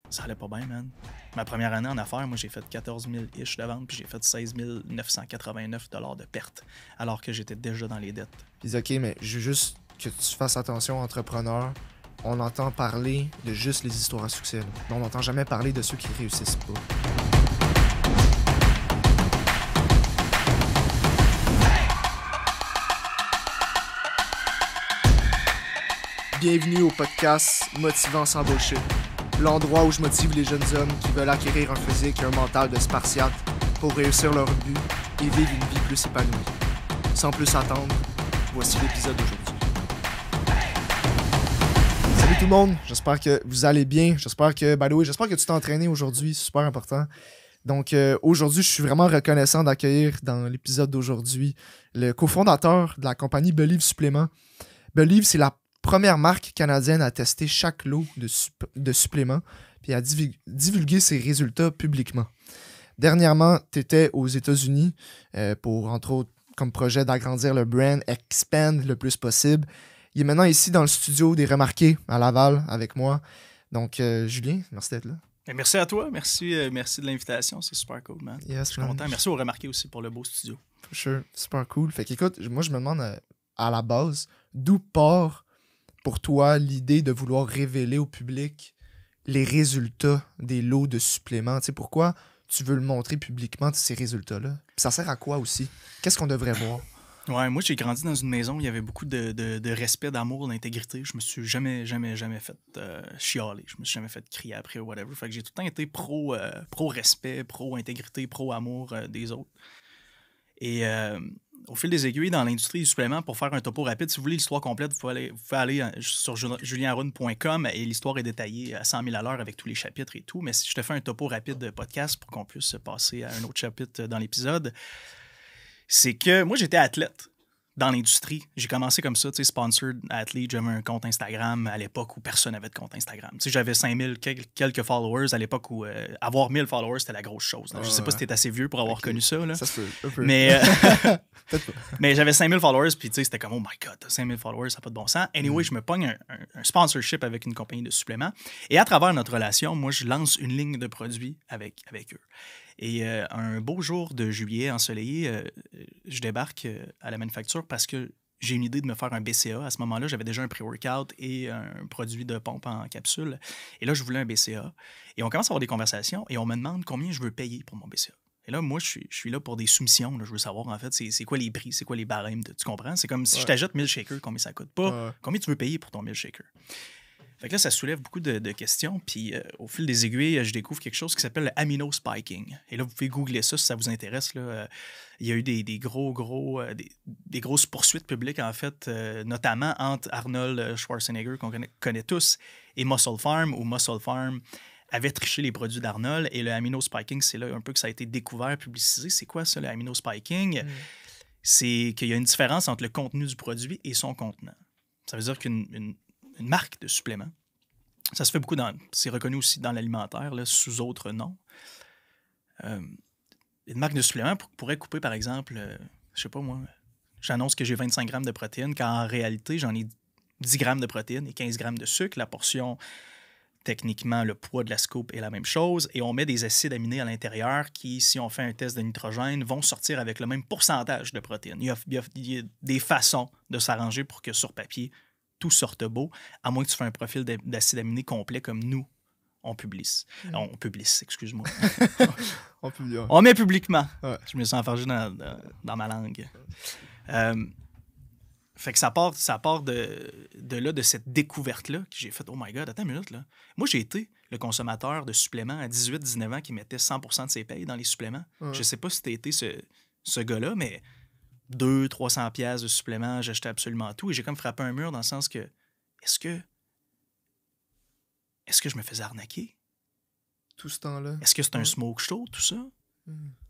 ça allait pas bien, man. Ma première année en affaires, moi, j'ai fait 14 000 ish de ventes, puis j'ai fait 16 989 $ de pertes, alors que j'étais déjà dans les dettes. Puis OK, mais je veux juste que tu fasses attention, entrepreneur. On entend parler de juste les histoires à succès. Là. On n'entend jamais parler de ceux qui réussissent pas. Bienvenue au podcast Motivant sans bullshit. L'endroit où je motive les jeunes hommes qui veulent acquérir un physique et un mental de spartiate pour réussir leur but et vivre une vie plus épanouie. Sans plus attendre, voici l'épisode d'aujourd'hui. Salut tout le monde, j'espère que vous allez bien. J'espère que tu t'es entraîné aujourd'hui, c'est super important. Donc aujourd'hui, je suis vraiment reconnaissant d'accueillir dans l'épisode d'aujourd'hui le cofondateur de la compagnie Believe Suppléments. Believe, c'est la première marque canadienne à tester chaque lot de suppléments et à divulguer ses résultats publiquement. Dernièrement, tu étais aux États-Unis pour, entre autres, comme projet d'agrandir le brand, expand le plus possible. Il est maintenant ici dans le studio des Remarqués à Laval avec moi. Donc, Julien, merci d'être là. Et merci à toi, merci de l'invitation, c'est super cool, man. Yes, je suis content. Merci aux Remarqués aussi pour le beau studio. For sure, super cool. Fait qu'écoute, moi je me demande à la base, d'où part pour toi l'idée de vouloir révéler au public les résultats des lots de suppléments? Tu sais, pourquoi tu veux le montrer publiquement, ces résultats-là? Puis ça sert à quoi aussi? Qu'est-ce qu'on devrait voir? Ouais, moi, j'ai grandi dans une maison où il y avait beaucoup de respect, d'amour, d'intégrité. Je me suis jamais fait chialer. Je me suis jamais fait crier après ou whatever. Fait que j'ai tout le temps été pro-respect, pro-intégrité, pro-amour des autres. Et au fil des aiguilles, dans l'industrie du supplément, pour faire un topo rapide, si vous voulez l'histoire complète, vous pouvez aller sur julienarune.com et l'histoire est détaillée à 100 000 à l'heure avec tous les chapitres et tout. Mais si je te fais un topo rapide de podcast pour qu'on puisse passer à un autre chapitre dans l'épisode, c'est que moi, j'étais athlète dans l'industrie. J'ai commencé comme ça, tu sais, sponsored athlete. J'avais un compte Instagram à l'époque où personne n'avait de compte Instagram. Tu sais, j'avais 5000 quelques followers à l'époque où avoir 1000 followers, c'était la grosse chose. Je sais pas si t'es assez vieux pour avoir connu ça. Là. Ça se peut, un peu. Mais, mais j'avais 5000 followers, puis tu sais, c'était comme, oh my God, t'as 5000 followers, ça n'a pas de bon sens. Anyway, je me pogne un sponsorship avec une compagnie de suppléments. Et à travers notre relation, moi, je lance une ligne de produits avec eux. Et un beau jour de juillet ensoleillé, je débarque à la manufacture parce que j'ai une idée de me faire un BCA. À ce moment-là, j'avais déjà un pré-workout et un produit de pompe en capsule. Et là, je voulais un BCA. Et on commence à avoir des conversations et on me demande combien je veux payer pour mon BCA. Et là, moi, je suis là pour des soumissions. Là. Je veux savoir, en fait, c'est quoi les prix, c'est quoi les barèmes. Tu comprends? C'est comme si je t'ajoute 1000 shakers, combien ça coûte. Pas combien tu veux payer pour ton 1000 shakers. Fait que là, ça soulève beaucoup de questions. Puis au fil des aiguilles, je découvre quelque chose qui s'appelle le amino spiking. Et là, vous pouvez googler ça si ça vous intéresse. Là. Il y a eu des grosses poursuites publiques, en fait, notamment entre Arnold Schwarzenegger, qu'on connaît tous, et Muscle Farm, où Muscle Farm avait triché les produits d'Arnold. Et le amino spiking, c'est là un peu que ça a été découvert, publicisé. C'est quoi ça, le amino spiking? C'est qu'il y a une différence entre le contenu du produit et son contenant. Ça veut dire qu'une marque de supplément. Ça se fait beaucoup c'est reconnu aussi dans l'alimentaire, là, sous autres noms. Une marque de supplément pourrait couper, par exemple, je sais pas moi, j'annonce que j'ai 25 grammes de protéines, quand en réalité, j'en ai 10 grammes de protéines et 15 grammes de sucre. La portion, techniquement, le poids de la scoop est la même chose. Et on met des acides aminés à l'intérieur qui, si on fait un test de nitrogène, vont sortir avec le même pourcentage de protéines. Il y a des façons de s'arranger pour que, sur papier, tout sorte beau, à moins que tu fasses un profil d'acide aminé complet comme nous, on publie. On publie, excuse-moi. On met publiquement. Ouais. Je me suis enfargé dans ma langue. Fait que ça part de là, de cette découverte-là, que j'ai fait, oh my God, attends une minute, là. Moi, j'ai été le consommateur de suppléments à 18-19 ans qui mettait 100% de ses payes dans les suppléments. Je sais pas si t'as été ce gars-là, mais 200-300 piastres de suppléments, j'achetais absolument tout. Et j'ai comme frappé un mur dans le sens que, est-ce que je me faisais arnaquer? Tout ce temps-là? Est-ce que c'est un smoke show, tout ça?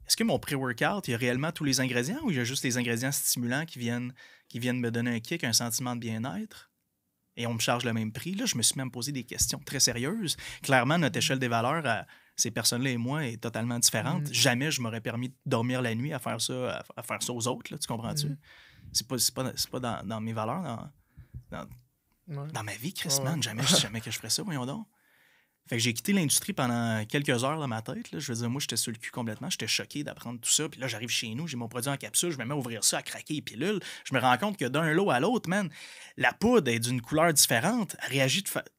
Est-ce que mon pré-workout, il y a réellement tous les ingrédients ou il y a juste les ingrédients stimulants qui viennent me donner un kick, un sentiment de bien-être? Et on me charge le même prix. Là, je me suis même posé des questions très sérieuses. Clairement, notre échelle des valeurs à ces personnes-là et moi est totalement différente. Jamais je m'aurais permis de dormir la nuit à faire ça aux autres, là, tu comprends-tu? C'est pas dans mes valeurs, dans ma vie, Chris, man. Jamais que je ferais ça, voyons donc. Fait que j'ai quitté l'industrie pendant quelques heures dans ma tête. Là. Je veux dire, moi, j'étais sur le cul complètement. J'étais choqué d'apprendre tout ça. Puis là, j'arrive chez nous, j'ai mon produit en capsule, je me mets à ouvrir ça, à craquer les pilules. Je me rends compte que d'un lot à l'autre, man, la poudre est d'une couleur différente. Elle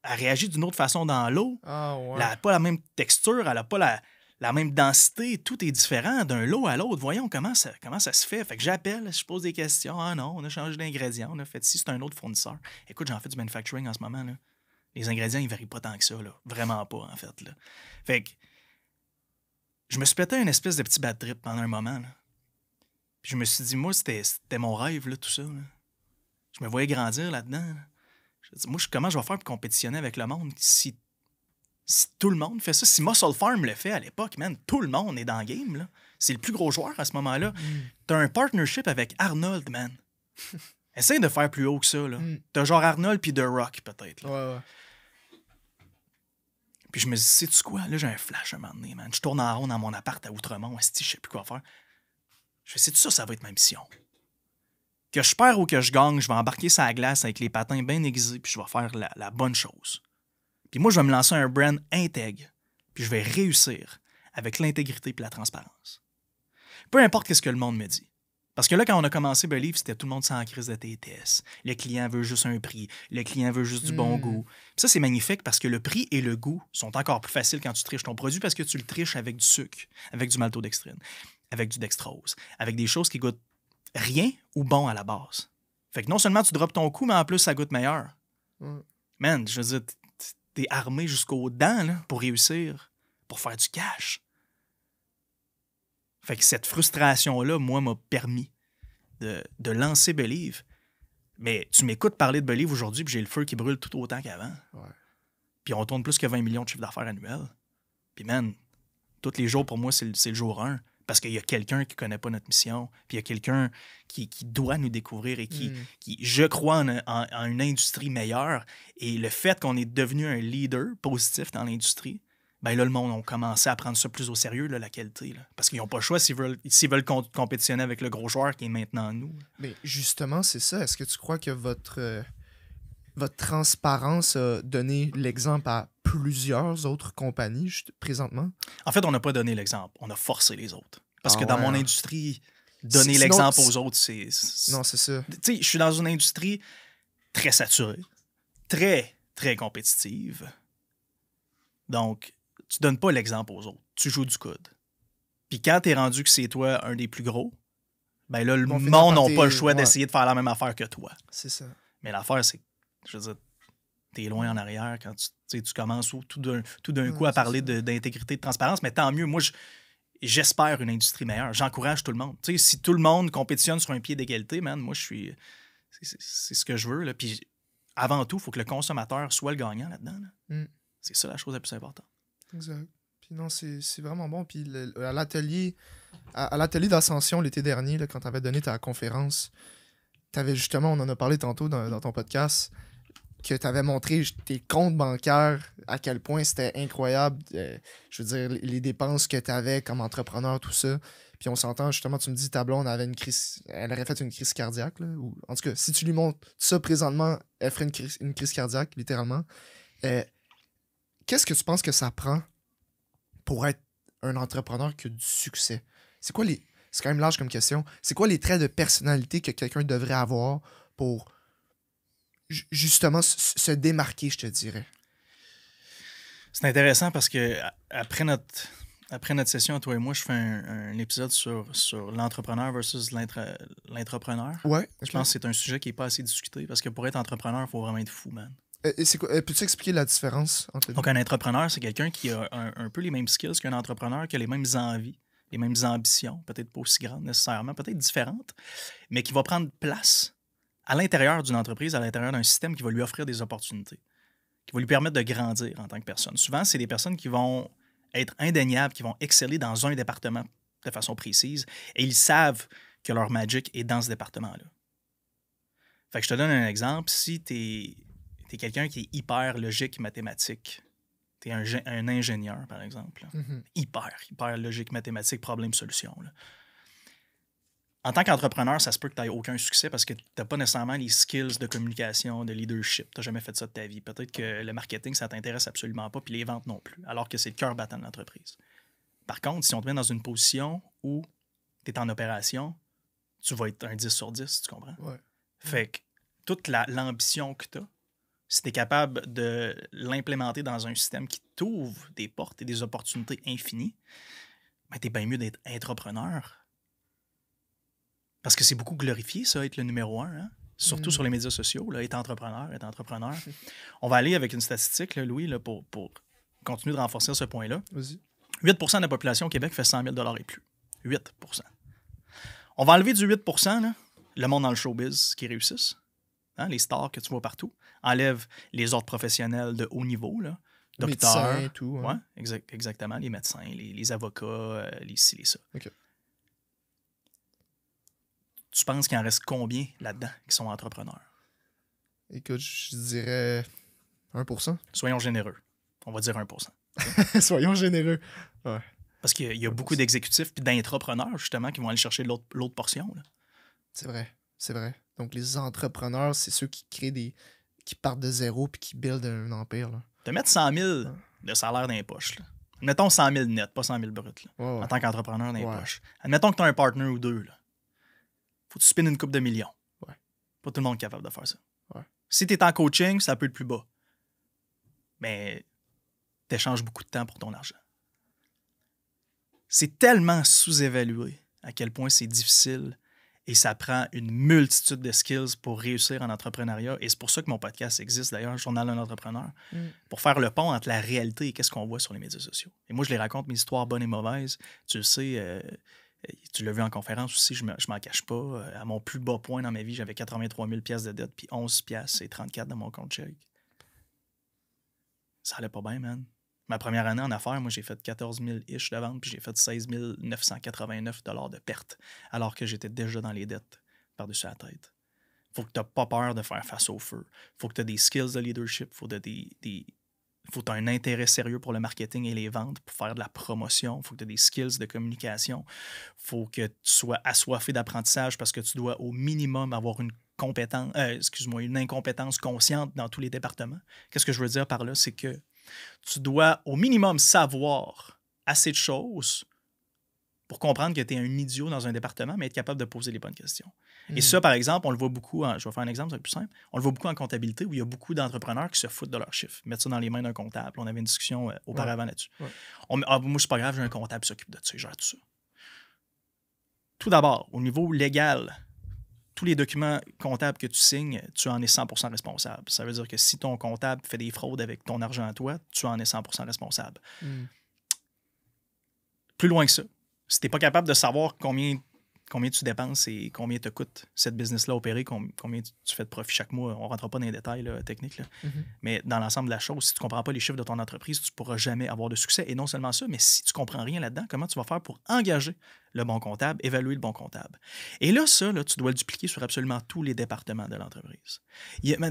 réagit d'une autre façon dans l'eau. Ah, ouais. Elle n'a pas la même texture, elle n'a pas la même densité. Tout est différent d'un lot à l'autre. Voyons comment ça se fait. Fait que j'appelle, je pose des questions. Ah non, on a changé d'ingrédients, on a fait ci, c'est un autre fournisseur. Écoute, j'en fais du manufacturing en ce moment, là. Les ingrédients, ils ne varient pas tant que ça, là. Vraiment pas, en fait, là. Fait que je me suis pété une espèce de petit bad trip pendant un moment, là. Puis je me suis dit, moi, c'était mon rêve, là, tout ça, là. Je me voyais grandir là-dedans, là. Je me dis, moi, comment je vais faire pour compétitionner avec le monde si tout le monde fait ça? Si Muscle Farm le fait à l'époque, man, tout le monde est dans le game, là. C'est le plus gros joueur à ce moment-là. T'as un partnership avec Arnold, man. Essaye de faire plus haut que ça, là. T'as genre Arnold puis The Rock, peut-être, là. Ouais. Puis je me dis, sais-tu quoi? Là, j'ai un flash un moment donné, man. Je tourne en rond dans mon appart à Outremont. Esti, je sais plus quoi faire. Je fais, sais-tu ça va être ma mission. Que je perds ou que je gagne, je vais embarquer sur la glace avec les patins bien aiguisés, puis je vais faire la bonne chose. Puis moi, je vais me lancer un brand intègre, puis je vais réussir avec l'intégrité et la transparence. Peu importe ce que le monde me dit. Parce que là, quand on a commencé Believe, c'était tout le monde sans crise de TTS. Le client veut juste un prix. Le client veut juste du bon goût. Puis ça, c'est magnifique parce que le prix et le goût sont encore plus faciles quand tu triches ton produit parce que tu le triches avec du sucre, avec du maltodextrine, avec du dextrose, avec des choses qui goûtent rien ou bon à la base. Fait que non seulement tu droppes ton coût, mais en plus, ça goûte meilleur. Man, je veux dire, t'es armé jusqu'aux dents là, pour réussir, pour faire du cash. Fait que cette frustration-là, moi, m'a permis de lancer Believe. Mais tu m'écoutes parler de Believe aujourd'hui, puis j'ai le feu qui brûle tout autant qu'avant. Ouais. Puis on tourne plus que 20 millions de chiffres d'affaires annuels. Puis man, tous les jours, pour moi, c'est le jour 1. Parce qu'il y a quelqu'un qui ne connaît pas notre mission, puis il y a quelqu'un qui doit nous découvrir et qui je crois, en une industrie meilleure. Et le fait qu'on est devenu un leader positif dans l'industrie, ben là, le monde a commencé à prendre ça plus au sérieux, là, la qualité. Là. Parce qu'ils n'ont pas le choix s'ils veulent compétitionner avec le gros joueur qui est maintenant nous. Mais justement, c'est ça. Est-ce que tu crois que votre transparence a donné l'exemple à plusieurs autres compagnies présentement? En fait, on n'a pas donné l'exemple. On a forcé les autres. Parce que dans mon industrie, donner Sinon, l'exemple aux autres, c'est... Non, c'est ça. Tu sais, je suis dans une industrie très saturée, très, très compétitive. Donc, tu donnes pas l'exemple aux autres. Tu joues du coude. Puis quand t'es rendu que c'est toi un des plus gros, ben là, le monde n'a pas le choix d'essayer de faire la même affaire que toi. C'est ça. Mais l'affaire, c'est que, je veux dire, t'es loin en arrière quand tu commences tout d'un coup à parler d'intégrité, de transparence. Mais tant mieux, moi, j'espère une industrie meilleure. J'encourage tout le monde. Tu sais, si tout le monde compétitionne sur un pied d'égalité, man, moi, je suis... C'est ce que je veux. Là. Puis avant tout, il faut que le consommateur soit le gagnant là-dedans. Là. C'est ça la chose la plus importante. Exact. Puis non, c'est vraiment bon. Puis à l'atelier d'Ascension l'été dernier, là, quand tu avais donné ta conférence, tu avais justement, on en a parlé tantôt dans ton podcast, que tu avais montré tes comptes bancaires, à quel point c'était incroyable. Je veux dire, les dépenses que tu avais comme entrepreneur, tout ça. Puis on s'entend, justement, tu me dis, ta blonde avait elle aurait fait une crise cardiaque. Là, ou, en tout cas, si tu lui montres ça présentement, elle ferait une crise cardiaque, littéralement. Qu'est-ce que tu penses que ça prend pour être un entrepreneur qui a du succès? C'est quand même large comme question. C'est quoi les traits de personnalité que quelqu'un devrait avoir pour justement se démarquer, je te dirais? C'est intéressant parce que après notre session, toi et moi, je fais un épisode sur l'entrepreneur versus l'intrapreneur. Ouais. Okay. Je pense que c'est un sujet qui n'est pas assez discuté parce que pour être entrepreneur, il faut vraiment être fou, man. Peux-tu expliquer la différence entre les deux? Donc, un entrepreneur, c'est quelqu'un qui a un peu les mêmes skills qu'un entrepreneur, qui a les mêmes envies, les mêmes ambitions, peut-être pas aussi grandes nécessairement, peut-être différentes, mais qui va prendre place à l'intérieur d'une entreprise, à l'intérieur d'un système qui va lui offrir des opportunités, qui va lui permettre de grandir en tant que personne. Souvent, c'est des personnes qui vont être indéniables, qui vont exceller dans un département de façon précise, et ils savent que leur magic est dans ce département-là. Fait que je te donne un exemple. Si t'es quelqu'un qui est hyper logique mathématique, t'es un ingénieur, par exemple. Hyper logique mathématique, problème-solution. En tant qu'entrepreneur, ça se peut que tu n'aies aucun succès parce que tu n'as pas nécessairement les skills de communication, de leadership. Tu n'as jamais fait ça de ta vie. Peut-être que le marketing, ça t'intéresse absolument pas, puis les ventes non plus, alors que c'est le cœur battant de l'entreprise. Par contre, si on te met dans une position où tu es en opération, tu vas être un 10 sur 10, tu comprends? Ouais. Fait que toute l'ambition que tu as, si tu es capable de l'implémenter dans un système qui t'ouvre des portes et des opportunités infinies, ben, tu es bien mieux d'être entrepreneur. Parce que c'est beaucoup glorifié, ça, être le numéro 1, hein? Surtout sur les médias sociaux, là, être entrepreneur. On va aller avec une statistique, là, Louis, là, pour continuer de renforcer ce point-là. Vas-y. 8 % de la population au Québec fait 100 000 et plus. 8 %. On va enlever du 8 % là, le monde dans le showbiz qui réussissent, hein, les stars que tu vois partout. Enlève les autres professionnels de haut niveau, là, docteurs. Médecins, tout. Hein. Ouais, exactement, les médecins, les avocats, les ci, les ça. OK. Tu penses qu'il en reste combien là-dedans qui sont entrepreneurs? Écoute, je dirais 1%. Soyons généreux. On va dire 1%. Soyons généreux. Ouais. Parce qu'il y a beaucoup d'exécutifs et d'intrapreneurs, justement, qui vont aller chercher l'autre portion. Là. C'est vrai. C'est vrai. Donc, les entrepreneurs, c'est ceux qui créent qui partent de zéro puis qui buildent un empire. Là. Te mettre 100 000 de salaire dans les poches. Là. Admettons 100 000 net, pas 100 000 brut. Là, ouais. En tant qu'entrepreneur dans les poches. Admettons que tu as un partner ou deux. Là. Faut que tu spinnes une coupe de millions. Ouais. Pas tout le monde est capable de faire ça. Ouais. Si tu es en coaching, ça peut être plus bas. Mais tu échanges beaucoup de temps pour ton argent. C'est tellement sous-évalué à quel point c'est difficile et ça prend une multitude de skills pour réussir en entrepreneuriat. Et c'est pour ça que mon podcast existe, d'ailleurs, Journal d'un entrepreneur, pour faire le pont entre la réalité et qu'est-ce qu'on voit sur les médias sociaux. Et moi, je les raconte, mes histoires bonnes et mauvaises. Tu le sais, tu l'as vu en conférence aussi, je m'en cache pas. À mon plus bas point dans ma vie, j'avais 83 000 piastres de dette, puis 11 piastres et 34 dans mon compte chèque. Ça allait pas bien, man. Ma première année en affaires, moi, j'ai fait 14 000-ish de ventes, puis j'ai fait 16 989 $ de pertes, alors que j'étais déjà dans les dettes par-dessus la tête. Faut que tu n'aies pas peur de faire face au feu. Faut que tu aies des skills de leadership. Faut que tu aies un intérêt sérieux pour le marketing et les ventes pour faire de la promotion. Faut que tu aies des skills de communication. Faut que tu sois assoiffé d'apprentissage parce que tu dois au minimum avoir une incompétence consciente dans tous les départements. Qu'est-ce que je veux dire par là? C'est que tu dois au minimum savoir assez de choses pour comprendre que tu es un idiot dans un département, mais être capable de poser les bonnes questions. Et ça, par exemple, on le voit beaucoup, je vais faire un exemple, c'est plus simple, on le voit beaucoup en comptabilité où il y a beaucoup d'entrepreneurs qui se foutent de leurs chiffres, mettent ça dans les mains d'un comptable. On avait une discussion auparavant là-dessus. Ouais. Moi, c'est pas grave, j'ai un comptable qui s'occupe de ça, il gère tout ça. Tout d'abord, au niveau légal, tous les documents comptables que tu signes, tu en es 100% responsable. Ça veut dire que si ton comptable fait des fraudes avec ton argent à toi, tu en es 100% responsable. Plus loin que ça, si tu n'es pas capable de savoir combien tu dépenses et combien te coûte cette business-là opérer, combien tu fais de profit chaque mois, on ne rentrera pas dans les détails là, techniques, là. Mais dans l'ensemble de la chose, si tu ne comprends pas les chiffres de ton entreprise, tu ne pourras jamais avoir de succès. Et non seulement ça, mais si tu ne comprends rien là-dedans, comment tu vas faire pour engager le bon comptable, évaluer le bon comptable? Et là, ça, là, tu dois le dupliquer sur absolument tous les départements de l'entreprise.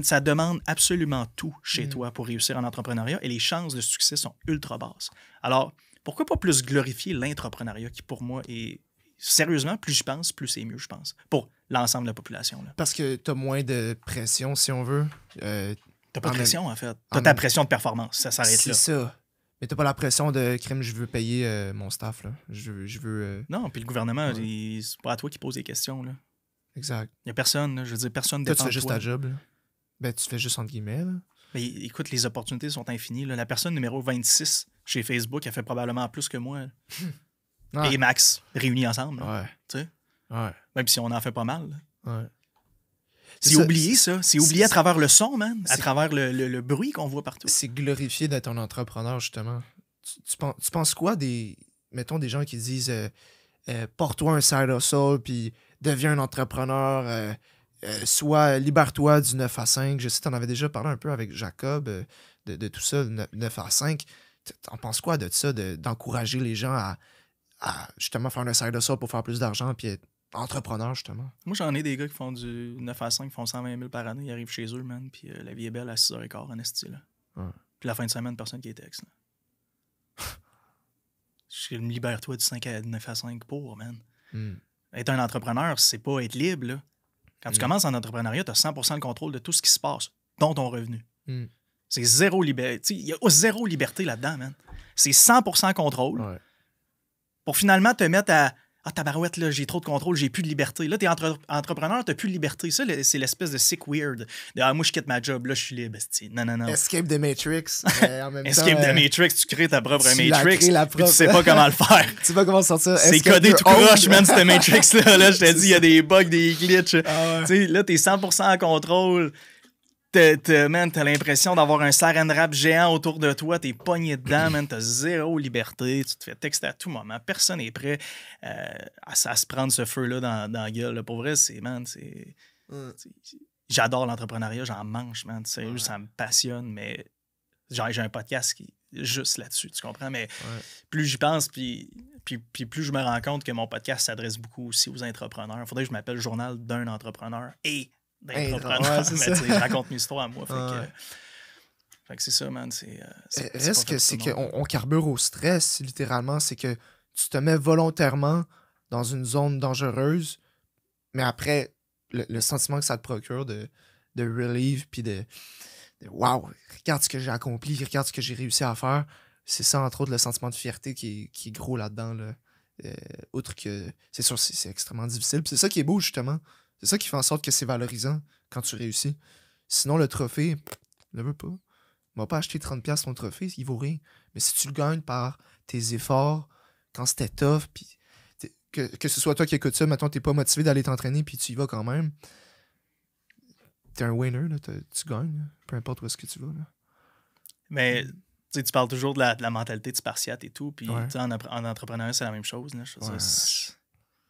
Ça demande absolument tout chez toi pour réussir en entrepreneuriat et les chances de succès sont ultra basses. Alors, pourquoi pas plus glorifier l'entrepreneuriat qui, pour moi, est... Sérieusement, plus j'y pense, plus c'est mieux, je pense, pour l'ensemble de la population. Là. Parce que tu as moins de pression, si on veut. T'as pas de pression, en fait. T'as ta pression de performance, ça s'arrête là. C'est ça. Mais t'as pas la pression de crime, je veux payer mon staff. Là. Je veux Non, puis le gouvernement, c'est pas à toi qui pose les questions. Là. Exact. Il y a personne, là, je veux dire, personne dépend de toi. Tu fais juste ta job. Là. Ben, tu fais juste entre guillemets. Là. Mais écoute, les opportunités sont infinies. Là. La personne numéro 26 chez Facebook, elle fait probablement plus que moi. Ouais. Et Max, réunis ensemble. Ouais. Tu sais? Ouais. Même si on en fait pas mal. Ouais. C'est oublié, ça. C'est oublié à travers le son, man. À travers le bruit qu'on voit partout. C'est glorifié d'être un entrepreneur, justement. Tu penses quoi mettons, des gens qui disent porte-toi un side hustle, puis deviens un entrepreneur, soit libère-toi du 9 à 5. Je sais, tu en avais déjà parlé un peu avec Jacob de tout ça, 9 à 5. T'en penses quoi de ça, d'encourager les gens à justement faire un side hustle pour faire plus d'argent puis être entrepreneur, justement? Moi, j'en ai des gars qui font du 9 à 5, qui font 120 000 par année, ils arrivent chez eux, man, puis la vie est belle à 6h15 en esti, là. Ouais. Puis la fin de semaine, personne qui est texte, là. Je me libère-toi du 5 à 9 à 5 pour, man. Être un entrepreneur, c'est pas être libre. Là. Quand tu commences en entrepreneuriat, tu as 100% le contrôle de tout ce qui se passe, dont ton revenu. C'est zéro liberté. Il y a zéro liberté là-dedans, man. C'est 100% contrôle. Ouais. Pour finalement te mettre à « Ah, tabarouette, là, j'ai trop de contrôle, j'ai plus de liberté. » Là, t'es entrepreneur, t'as plus de liberté. Ça, c'est l'espèce de sick weird. De « Ah, moi, je quitte ma job, là, je suis libre. » Non. Escape the Matrix. En même Escape temps, the Matrix, tu crées ta propre tu Matrix, la puis tu sais pas comment le faire. Tu vas comment sortir. C'est Escape codé your tout croche, own. man, cette Matrix-là. Là, je te dis, il y a des bugs, des glitches. Ah ouais. Tu sais, là, t'es 100% en contrôle. Man, t'as l'impression d'avoir un saran wrap géant autour de toi. T'es pogné dedans, man. T'as zéro liberté. Tu te fais texter à tout moment. Personne n'est prêt à se prendre ce feu-là dans la gueule. Là. Pour vrai, j'adore l'entrepreneuriat. J'en mange, man. Sérieux, ça me passionne. Mais genre, j'ai un podcast qui est juste là-dessus. Tu comprends? Mais plus j'y pense, puis plus je me rends compte que mon podcast s'adresse beaucoup aussi aux entrepreneurs. Il faudrait que je m'appelle Journal d'un entrepreneur et d'entrepreneur. Ouais, mais je raconte mes histoires à moi. Fait que c'est ça, man. Reste que c'est qu'on carbure au stress, littéralement. C'est que tu te mets volontairement dans une zone dangereuse, mais après, le sentiment que ça te procure de relief, puis de wow, regarde ce que j'ai accompli, regarde ce que j'ai réussi à faire. C'est ça, entre autres, le sentiment de fierté qui est gros là-dedans. Là. Outre que, c'est sûr, c'est extrêmement difficile. Puis c'est ça qui est beau, justement. C'est ça qui fait en sorte que c'est valorisant quand tu réussis. Sinon, le trophée, ne le veux pas. On va pas acheter 30$ ton trophée, il vaut rien. Mais si tu le gagnes par tes efforts, quand c'était tough, puis que ce soit toi qui écoutes ça, mettons, t'es pas motivé d'aller t'entraîner, puis tu y vas quand même, t'es un winner, là, tu gagnes, là, peu importe où est-ce que tu vas. Là. Mais tu parles toujours de la mentalité de Spartiate et tout, puis en entrepreneuriat, c'est la même chose. Là, je veux dire,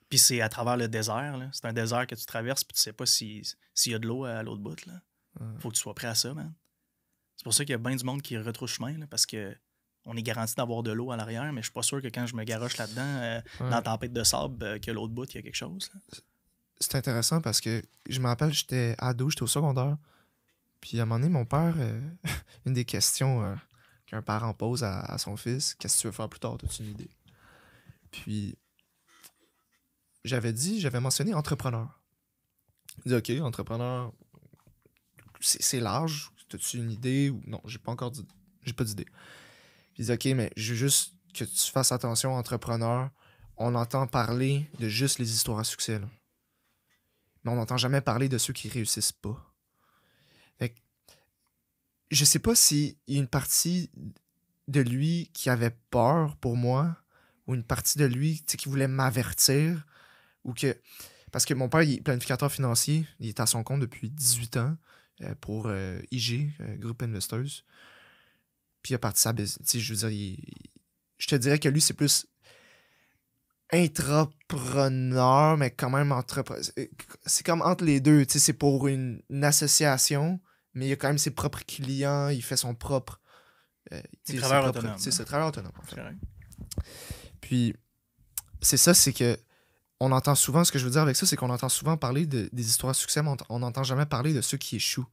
puis c'est à travers le désert. Là. C'est un désert que tu traverses, puis tu sais pas s'il y a de l'eau à l'autre bout. Là. Faut que tu sois prêt à ça, man. C'est pour ça qu'il y a bien du monde qui retrouve chemin, là, parce que on est garanti d'avoir de l'eau à l'arrière, mais je suis pas sûr que quand je me garoche là-dedans, dans la tempête de sable, que l'autre bout, il y a quelque chose. Là. C'est intéressant parce que je me rappelle, j'étais ado, j'étais au secondaire. Puis à un moment donné, mon père, une des questions qu'un parent pose à son fils, qu'est-ce que tu veux faire plus tard, t'as-tu une idée? Puis j'avais mentionné entrepreneur. Il dit, OK, entrepreneur, c'est large, t'as-tu une idée? Ou non, j'ai pas d'idée. Puis il dit, OK, mais je veux juste que tu fasses attention, entrepreneur. On entend parler de juste les histoires à succès, là. Mais on n'entend jamais parler de ceux qui réussissent pas. Fait que, je sais pas s'il y a une partie de lui qui avait peur pour moi, ou une partie de lui qui voulait m'avertir, ou que... Parce que mon père, il est planificateur financier, il est à son compte depuis 18 ans pour IG, Groupe Investors. Puis il a parti sa business. Je veux dire, je te dirais que lui, c'est plus intrapreneur, mais quand même entrepreneur. C'est comme entre les deux. C'est pour une association, mais il a quand même ses propres clients, il fait son propre... travailleur autonome. C'est ça, travailleur autonome. En fait. C'est vrai. Puis, c'est ça, c'est que on entend souvent, ce que je veux dire avec ça, c'est qu'on entend souvent parler des histoires de succès, mais on n'entend jamais parler de ceux qui échouent.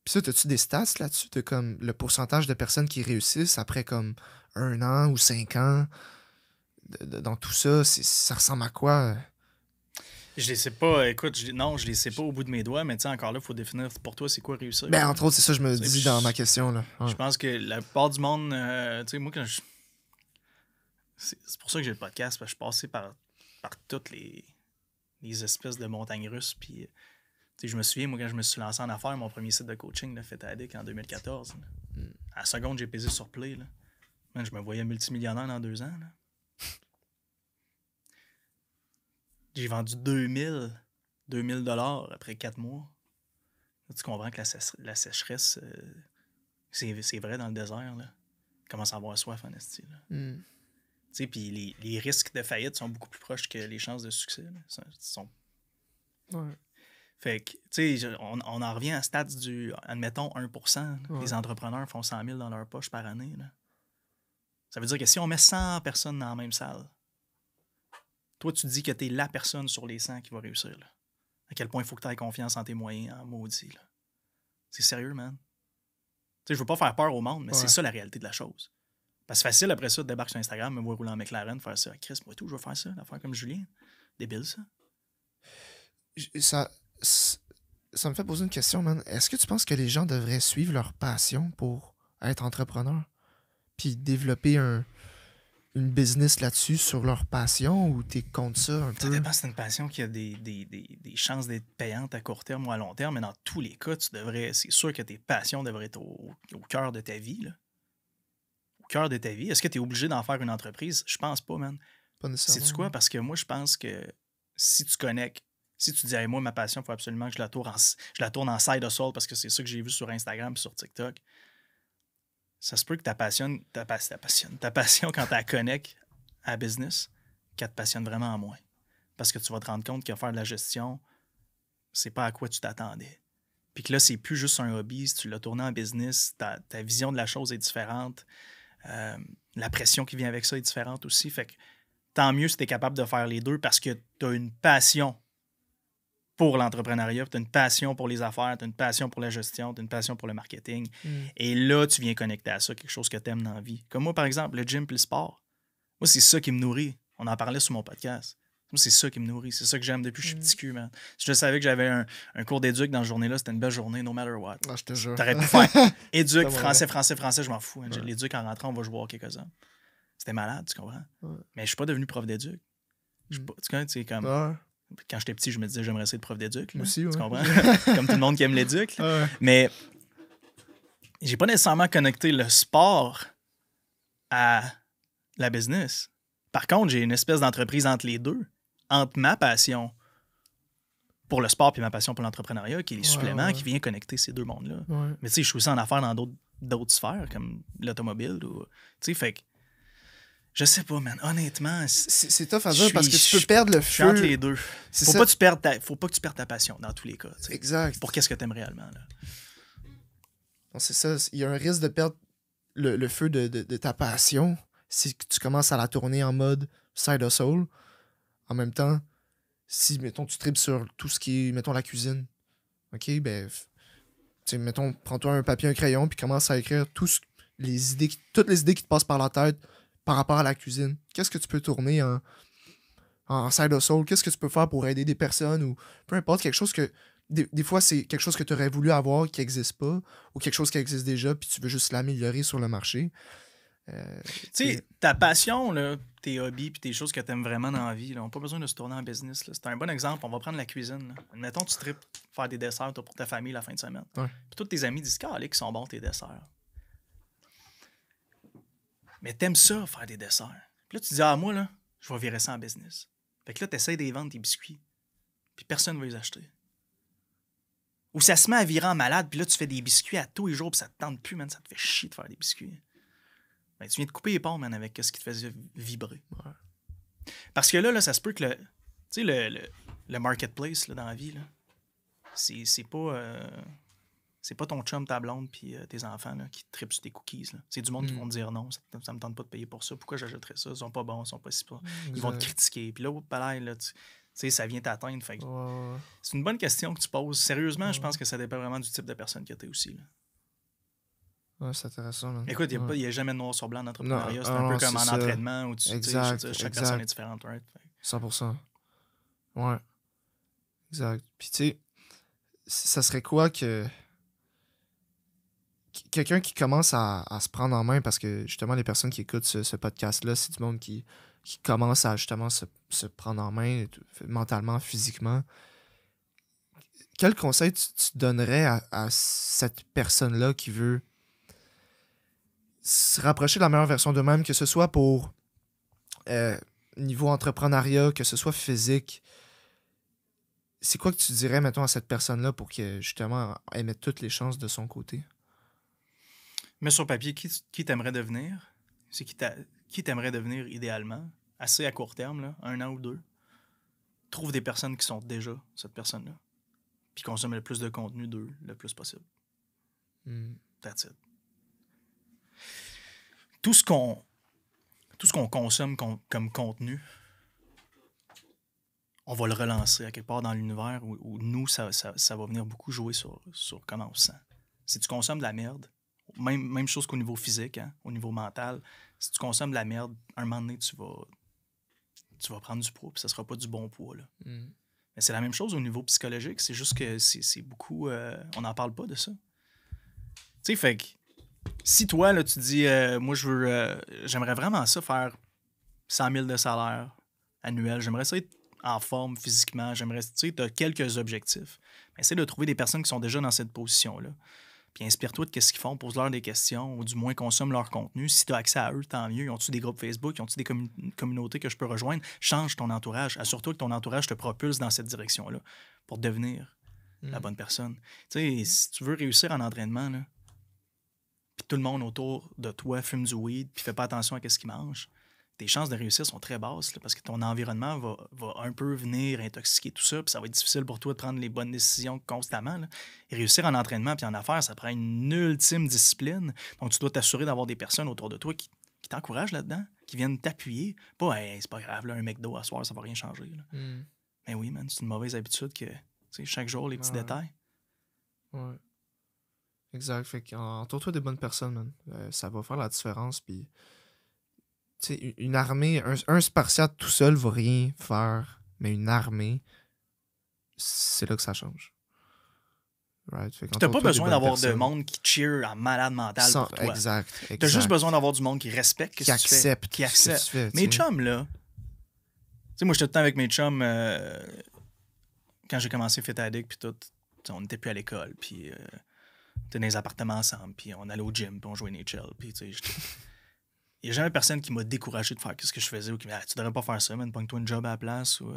Puis ça, as-tu des stats là-dessus? T'as comme le pourcentage de personnes qui réussissent après comme 1 an ou 5 ans dans tout ça, ça ressemble à quoi? Je les sais pas, écoute, je les sais pas au bout de mes doigts, mais tu sais, encore là, il faut définir pour toi c'est quoi réussir. Ben, entre autres, c'est ça que je me dis dans ma question. Là. Ouais. Je pense que la plupart du monde, tu sais, moi, quand je. C'est pour ça que j'ai le podcast, parce que je suis passé par toutes les espèces de montagnes russes. Puis, je me souviens, moi, quand je me suis lancé en affaires, mon premier site de coaching, là, fait Addict en 2014. À la seconde, j'ai pesé sur Play. Là. Man, je me voyais multimillionnaire dans 2 ans. Là. J'ai vendu 2000 $ après 4 mois. Là, tu comprends que la sécheresse, c'est vrai dans le désert. Là. Il commence à avoir soif en esti. Puis les risques de faillite sont beaucoup plus proches que les chances de succès. Là. Ouais. Fait que, tu sais, on en revient à stade du, admettons, 1%. Ouais. Les entrepreneurs font 100 000 dans leur poche par année. Là. Ça veut dire que si on met 100 personnes dans la même salle, toi, tu dis que t'es la personne sur les 100 qui va réussir. Là. À quel point il faut que tu aies confiance en tes moyens, en maudit. Là. C'est sérieux, man. Tu sais, je veux pas faire peur au monde, mais c'est ça la réalité de la chose. Parce que c'est facile après ça de débarquer sur Instagram, me voir rouler en McLaren, faire ça. Chris, moi tout, je veux faire ça, faire comme Julien. Débile, ça. Ça, ça me fait poser une question, man. Est-ce que tu penses que les gens devraient suivre leur passion pour être entrepreneur? Puis développer une business là-dessus sur leur passion ou t'es contre ça un Ça peu? dépend si c'est une passion qui a des chances d'être payante à court terme ou à long terme, mais dans tous les cas, c'est sûr que tes passions devraient être au cœur de ta vie, là. Au cœur de ta vie. Est-ce que tu es obligé d'en faire une entreprise? Je pense pas, man. Pas nécessairement. Sais-tu quoi? Parce que moi, je pense que si tu connectes, si tu dis, hey, moi, ma passion, il faut absolument que je la tourne en side hustle parce que c'est ça que j'ai vu sur Instagram et sur TikTok, ça se peut que ta passion, quand tu la connectes à la business, qu'elle te passionne vraiment en moins. Parce que tu vas te rendre compte que faire de la gestion, c'est pas à quoi tu t'attendais. Puis que là, c'est plus juste un hobby. Si tu l'as tourné en business, ta vision de la chose est différente. La pression qui vient avec ça est différente aussi. Fait que tant mieux si tu es capable de faire les deux parce que tu as une passion pour l'entrepreneuriat, tu as une passion pour les affaires, tu as une passion pour la gestion, tu as une passion pour le marketing. Et là, tu viens connecter à ça, quelque chose que tu aimes dans la vie. Comme moi, par exemple, le gym et le sport. Moi, c'est ça qui me nourrit. On en parlait sur mon podcast. Moi, c'est ça qui me nourrit. C'est ça que j'aime depuis que je suis petit cul, man. Si je savais que j'avais un cours d'éduc dans la journée-là, c'était une belle journée, no matter what. Ah, je te jure. T'aurais pu faire éduc, français, je m'en fous. J'ai de l'éduc en rentrant, on va jouer à quelques-uns. C'était malade, tu comprends? Ouais. Mais je suis pas devenu prof d'éduc. Tu connais, c'est comme... Ouais. Quand j'étais petit, je me disais j'aimerais essayer de prof d'éduc. Moi aussi, ouais. Tu comprends? Comme tout le monde qui aime l'éduc. Ouais. Mais j'ai pas nécessairement connecté le sport à la business. Par contre, j'ai une espèce d'entreprise entre les deux, entre ma passion pour le sport et ma passion pour l'entrepreneuriat, qui est les suppléments, qui vient connecter ces deux mondes-là. Ouais. Mais tu sais, je suis aussi en affaires dans d'autres sphères, comme l'automobile. Tu sais, fait que je sais pas, man. Honnêtement, c'est tough à dire parce que tu peux perdre le je suis entre feu. les deux. Faut pas que tu perdes ta passion dans tous les cas. T'sais. Exact. Pour qu'est-ce que t'aimes réellement. Là. Non, c'est ça. Il y a un risque de perdre le feu de ta passion si tu commences à la tourner en mode side hustle. En même temps, si, mettons, tu tripes sur tout ce qui est, mettons, la cuisine. OK, ben, tu sais, mettons, prends-toi un papier, un crayon, puis commence à écrire toutes les idées qui te passent par la tête par rapport à la cuisine. Qu'est-ce que tu peux tourner en side hustle? Qu'est-ce que tu peux faire pour aider des personnes ou peu importe, quelque chose que des fois c'est quelque chose que tu aurais voulu avoir qui n'existe pas ou quelque chose qui existe déjà puis tu veux juste l'améliorer sur le marché. Tu sais, ta passion, là, tes hobbies puis tes choses que tu aimes vraiment dans la vie, là, on n'a pas besoin de se tourner en business. Là. C'est un bon exemple. On va prendre la cuisine. Là. Mettons, tu tripes faire des desserts toi, pour ta famille la fin de semaine. Ouais. Puis tous tes amis disent qu'ils sont bons tes desserts. Mais t'aimes ça, faire des desserts. Puis là, tu dis, moi, là, je vais virer ça en business. Fait que là, tu essaies de vendre tes biscuits. Puis personne ne va les acheter. Ou ça se met à virer en malade, puis là, tu fais des biscuits à tous les jours, puis ça te tente plus, man. Ça te fait chier de faire des biscuits. Ben, tu viens de couper les ponts, man, avec ce qui te faisait vibrer. Ouais. Parce que là, ça se peut que le marketplace là, dans la vie, là, c'est pas ton chum, ta blonde, puis tes enfants là, qui trippent sur tes cookies. Là. C'est du monde qui vont te dire non, ça me tente pas de payer pour ça. Pourquoi j'achèterais ça? Ils sont pas bons, ils sont pas si bons. Ils vont te critiquer. Puis là, pareil, là, tu sais, ça vient t'atteindre. Fait que c'est une bonne question que tu poses. Sérieusement, je pense que ça dépend vraiment du type de personne que tu es aussi. Là. Ouais, c'est intéressant. Là. Écoute, il n'y a jamais de noir sur blanc en entrepreneuriat. C'est un peu comme en entraînement où chaque personne est différente. Right? 100%. Ouais. Exact. Puis tu sais, ça serait quoi que quelqu'un qui commence à se prendre en main, parce que justement, les personnes qui écoutent ce podcast-là, c'est du monde qui commence à justement se prendre en main mentalement, physiquement. Quel conseil tu donnerais à cette personne-là qui veut se rapprocher de la meilleure version d'eux-mêmes, que ce soit pour niveau entrepreneuriat, que ce soit physique? C'est quoi que tu dirais, mettons, à cette personne-là pour que justement elle mette toutes les chances de son côté? Mets sur papier qui t'aimerais devenir. C'est qui t'aimerais devenir idéalement, assez à court terme, là, 1 an ou 2. Trouve des personnes qui sont déjà cette personne-là. Puis consomme le plus de contenu d'eux le plus possible. That's it. Tout ce qu'on consomme comme contenu, on va le relancer à quelque part dans l'univers où nous, ça va venir beaucoup jouer sur comment on se sent. Si tu consommes de la merde, même chose qu'au niveau physique, hein, au niveau mental, si tu consommes de la merde, un moment donné, tu tu vas prendre du poids, puis ça sera pas du bon poids, là. Mais c'est la même chose au niveau psychologique. C'est juste que c'est beaucoup... on n'en parle pas de ça. Tu sais, fait que si toi, là, tu dis, moi, j'aimerais vraiment ça faire 100 000 de salaire annuel. J'aimerais ça être en forme physiquement. J'aimerais, tu sais, tu as quelques objectifs. Mais essaie de trouver des personnes qui sont déjà dans cette position-là. Puis inspire-toi de ce qu'ils font, pose-leur des questions, ou du moins consomme leur contenu. Si tu as accès à eux, tant mieux. Ils ont-tu des groupes Facebook? Ils ont-tu des communautés que je peux rejoindre? Change ton entourage. Assure-toi que ton entourage te propulse dans cette direction-là pour devenir la bonne personne. Tu sais, si tu veux réussir en entraînement, là, puis tout le monde autour de toi fume du weed puis fait pas attention à ce qu'il mange, tes chances de réussir sont très basses là, parce que ton environnement va un peu venir intoxiquer tout ça, puis ça va être difficile pour toi de prendre les bonnes décisions constamment. Là. Et réussir en entraînement puis en affaires, ça prend une ultime discipline. Donc, tu dois t'assurer d'avoir des personnes autour de toi qui t'encouragent là-dedans, qui viennent t'appuyer. Pas, hey, c'est pas grave, là, un McDo à soir, ça va rien changer. Là. Mais oui, man, c'est une mauvaise habitude que, tu sais, chaque jour, les petits détails. Ouais. Exact. Fait qu'entoure-toi des bonnes personnes, man. Ça va faire la différence, puis... Tu sais, une armée, un Spartiate tout seul va rien faire, mais une armée, c'est là que ça change. Right? Tu n'as pas besoin d'avoir de monde qui cheer en malade mental pour toi. Exact. Tu as juste besoin d'avoir du monde qui respecte qui accepte. Qui accepte. Mes chums, là, tu sais, moi, j'étais tout le temps avec mes chums quand j'ai commencé Fit Addict, puis tout, on n'était plus à l'école, puis on était dans les appartements ensemble, puis on allait au gym, puis on jouait NHL, puis tu sais, il n'y a jamais personne qui m'a découragé de faire ce que je faisais ou qui m'a dit tu devrais pas faire ça, man, pogne-toi une job à la place. Ou,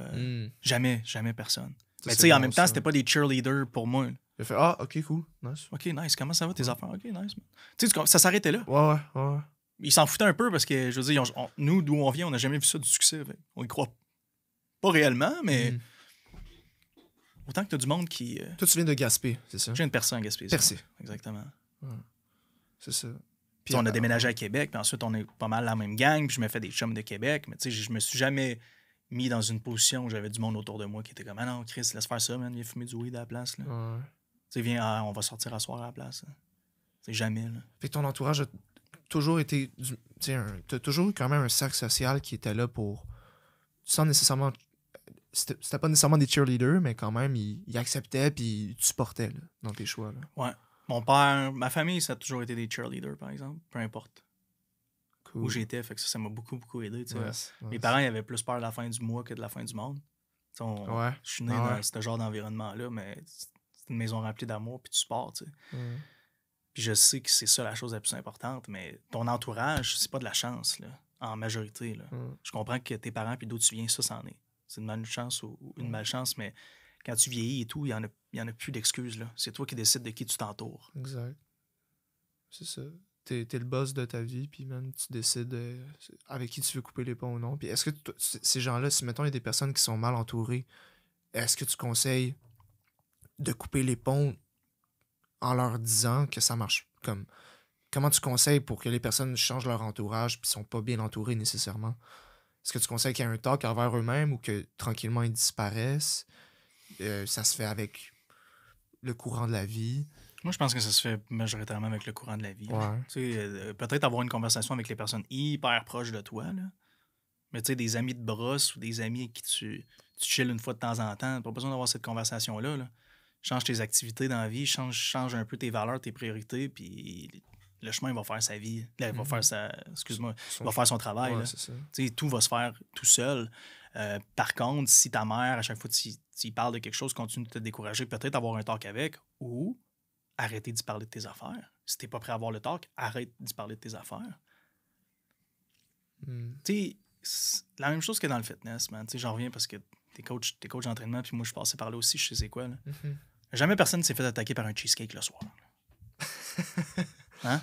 jamais personne. Mais tu sais, en même temps, c'était pas des cheerleaders pour moi. J'ai fait ok, cool, nice. Ok, nice, comment ça va tes affaires? Ok, nice. Tu sais, ça s'arrêtait là. Ouais. Ils s'en foutaient un peu parce que, je veux dire, nous, d'où on vient, on n'a jamais vu ça du succès. On y croit pas réellement, mais autant que tu as du monde qui. Toi, tu viens de Gaspé, c'est ça? Je viens de Percé en Gaspé. Percé. Exactement. Ouais. C'est ça. Puis on a déménagé à Québec, puis ensuite on est pas mal la même gang, puis je me fais des chums de Québec, mais tu sais, je me suis jamais mis dans une position où j'avais du monde autour de moi qui était comme ah non, Chris, laisse faire ça, man, viens fumer du weed à la place. Là. Ouais. Tu sais, viens, on va sortir à soir à la place. C'est jamais. Là. Fait que ton entourage a toujours été. T'as toujours eu quand même un cercle social qui était là pour. Sans nécessairement. C'était pas nécessairement des cheerleaders, mais quand même, ils acceptaient puis ils te supportaient là, dans tes choix. Là. Ouais. Mon père, ma famille, ça a toujours été des cheerleaders, par exemple, peu importe où j'étais. Fait que ça m'a beaucoup, beaucoup aidé. Yes. Mes parents ils avaient plus peur de la fin du mois que de la fin du monde. Je suis né dans ce genre d'environnement-là, mais c'est une maison remplie d'amour puis de support. Puis je sais que c'est ça la chose la plus importante, mais ton entourage, c'est pas de la chance, là, en majorité. Là. Je comprends que tes parents puis d'où tu viens, ça, c'en est. C'est une malchance ou une malchance, mais quand tu vieillis et tout, il y en a plus d'excuses. Là. C'est toi qui décides de qui tu t'entoures. Exact. C'est ça. T'es le boss de ta vie, puis même tu décides avec qui tu veux couper les ponts ou non. Puis est-ce que ces gens-là, si mettons il y a des personnes qui sont mal entourées, est-ce que tu conseilles de couper les ponts en leur disant que ça marche comme comment tu conseilles pour que les personnes changent leur entourage puis sont pas bien entourées nécessairement? Est-ce que tu conseilles qu'il y ait un talk envers eux-mêmes ou que tranquillement ils disparaissent? Ça se fait avec le courant de la vie. Moi, je pense que ça se fait majoritairement avec le courant de la vie. Ouais. Peut-être avoir une conversation avec les personnes hyper proches de toi. Là. Mais tu sais, des amis de brosse ou des amis avec qui tu chilles une fois de temps en temps, pas besoin d'avoir cette conversation-là. Là. Change tes activités dans la vie, change un peu tes valeurs, tes priorités, puis le chemin va faire sa vie. Là, il va faire va faire son travail. Ouais, là. c'est ça. Tout va se faire tout seul. Par contre, si ta mère, à chaque fois que tu parles de quelque chose, continue de te décourager, peut-être avoir un talk avec, ou arrêter d'y parler de tes affaires. Si t'es pas prêt à avoir le talk, arrête d'y parler de tes affaires. Tu sais, la même chose que dans le fitness, man. Tu sais, j'en reviens parce que t'es coach d'entraînement, puis moi, je suis passé par là aussi, je sais c'est quoi. Là. Jamais personne ne s'est fait attaquer par un cheesecake le soir. Hein?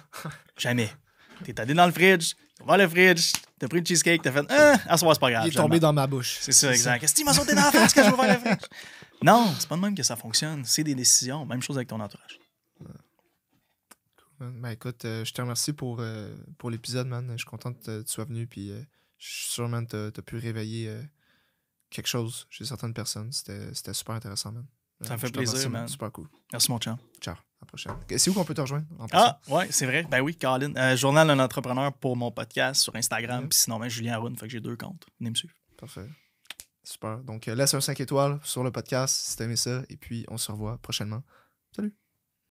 Jamais. T'es allé dans le fridge, t'as ouvert le fridge, t'as pris le cheesecake, t'as fait à soir, c'est pas grave. Il est tombé dans ma bouche. C'est ça, exact. Est-ce qu'il m'a sauté dans la face quand j'ai ouvert le fridge? Non, c'est pas de même que ça fonctionne. C'est des décisions. Même chose avec ton entourage. Ben écoute, je te remercie pour l'épisode, man. Je suis content que tu sois venu, puis je suis sûr, man, t'as pu réveiller quelque chose chez certaines personnes. C'était super intéressant, man. Ça me fait plaisir, man. Super cool. Merci, mon chum. Ciao, à la prochaine. C'est où qu'on peut te rejoindre? Ouais, c'est vrai. Ben oui, Colin. Journal d'un entrepreneur pour mon podcast sur Instagram. Puis sinon, Julien Haroun, fait que j'ai 2 comptes. Venez me suivre. Parfait. Super. Donc, laisse un 5 étoiles sur le podcast si t'as aimé ça. Et puis, on se revoit prochainement. Salut!